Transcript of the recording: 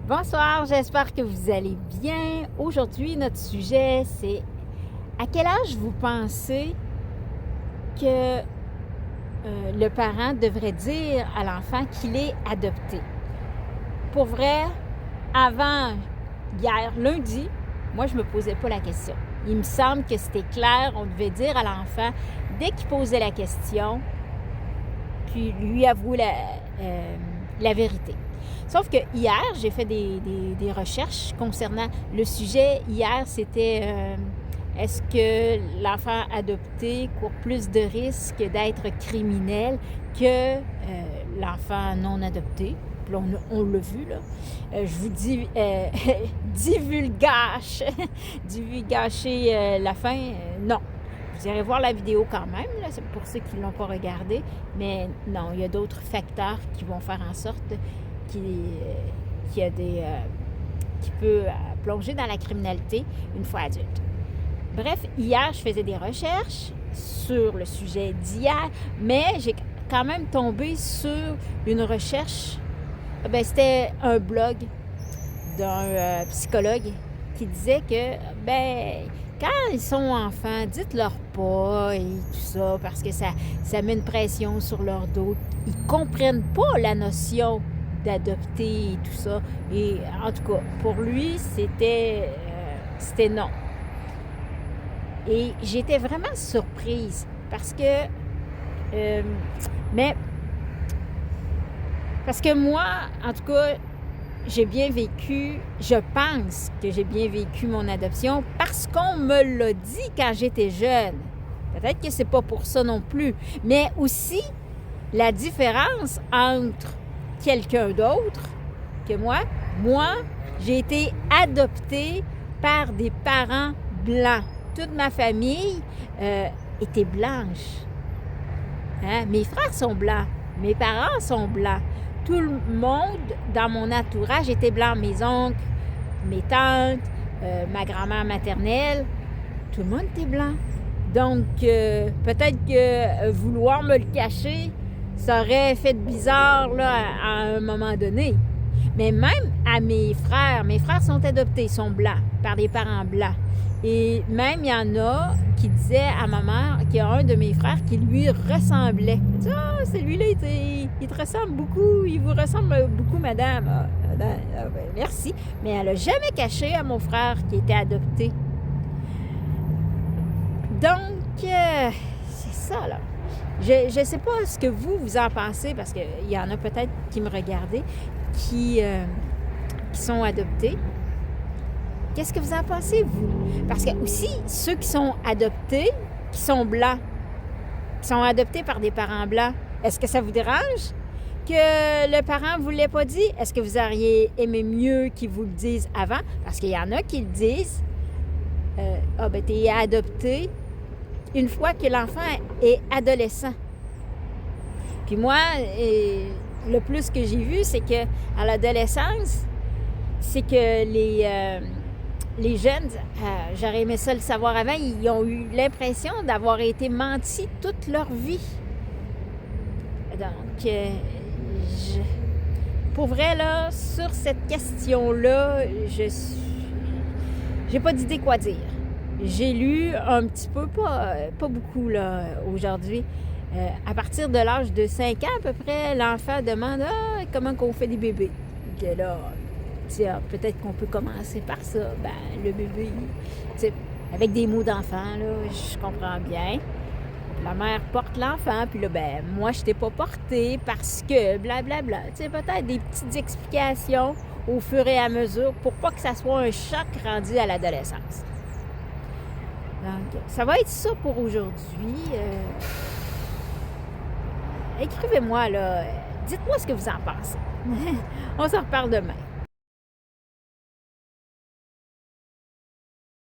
Bonsoir, j'espère que vous allez bien. Aujourd'hui, notre sujet, c'est à quel âge vous pensez que le parent devrait dire à l'enfant qu'il est adopté? Pour vrai, avant hier, lundi, moi, je me posais pas la question. Il me semble que c'était clair, on devait dire à l'enfant, dès qu'il posait la question, puis lui avouer la vérité. Sauf que hier, j'ai fait des recherches concernant le sujet. Hier, c'était est-ce que l'enfant adopté court plus de risques d'être criminel que l'enfant non adopté? Puis là, on l'a vu, là. Je vous dis, divulgacher la fin, non. Vous irez voir la vidéo quand même, là, c'est pour ceux qui ne l'ont pas regardée. Mais non, il y a d'autres facteurs qui vont faire en sorte qu'il peut plonger dans la criminalité une fois adulte. Bref, hier, je faisais des recherches sur le sujet d'hier, mais j'ai quand même tombé sur une recherche. C'était un blog d'un psychologue qui disait que, quand ils sont enfants, dites-leur pas et tout ça, parce que ça met une pression sur leur dos. Ils comprennent pas la notion d'adopter et tout ça. Et en tout cas, pour lui, c'était non. Et j'étais vraiment surprise parce que parce que moi, en tout cas, j'ai bien vécu, je pense que j'ai bien vécu mon adoption parce qu'on me l'a dit quand j'étais jeune. Peut-être que c'est pas pour ça non plus, mais aussi la différence entre quelqu'un d'autre que moi, j'ai été adoptée par des parents blancs. Toute ma famille était blanche. Hein? Mes frères sont blancs, mes parents sont blancs. Tout le monde dans mon entourage était blanc. Mes oncles, mes tantes, ma grand-mère maternelle, tout le monde était blanc. Donc, peut-être que vouloir me le cacher, ça aurait fait bizarre là, à un moment donné. Mais même à mes frères sont adoptés, ils sont blancs, par des parents blancs. Et même, il y en a qui disaient à ma mère qu'il y a un de mes frères qui lui ressemblait. Elle dit, celui-là, il te ressemble beaucoup, il vous ressemble beaucoup, madame. Merci. Mais elle n'a jamais caché à mon frère qui était adopté. Donc, c'est ça, là. Je ne sais pas ce que vous en pensez, parce qu'il y en a peut-être qui me regardaient, qui sont adoptés. Qu'est-ce que vous en pensez, vous? Parce que aussi, ceux qui sont adoptés, qui sont blancs, qui sont adoptés par des parents blancs, est-ce que ça vous dérange que le parent ne vous l'ait pas dit? Est-ce que vous auriez aimé mieux qu'ils vous le disent avant? Parce qu'il y en a qui le disent, t'es adopté une fois que l'enfant est adolescent. Puis moi, le plus que j'ai vu, c'est qu'à l'adolescence, c'est que les jeunes, j'aurais aimé ça le savoir avant, ils ont eu l'impression d'avoir été mentis toute leur vie. Donc, pour vrai, là, sur cette question-là, j'ai pas d'idée quoi dire. J'ai lu un petit peu, pas beaucoup là, aujourd'hui. À partir de l'âge de 5 ans à peu près, l'enfant demande « comment qu'on fait des bébés? » Et là, peut-être qu'on peut commencer par ça. Le bébé, avec des mots d'enfant, là, je comprends bien. La mère porte l'enfant, puis là, moi, je t'ai pas porté parce que blablabla. Peut-être des petites explications au fur et à mesure pour pas que ça soit un choc rendu à l'adolescence. Donc, ça va être ça pour aujourd'hui. Écrivez-moi, là. Dites-moi ce que vous en pensez. On s'en reparle demain.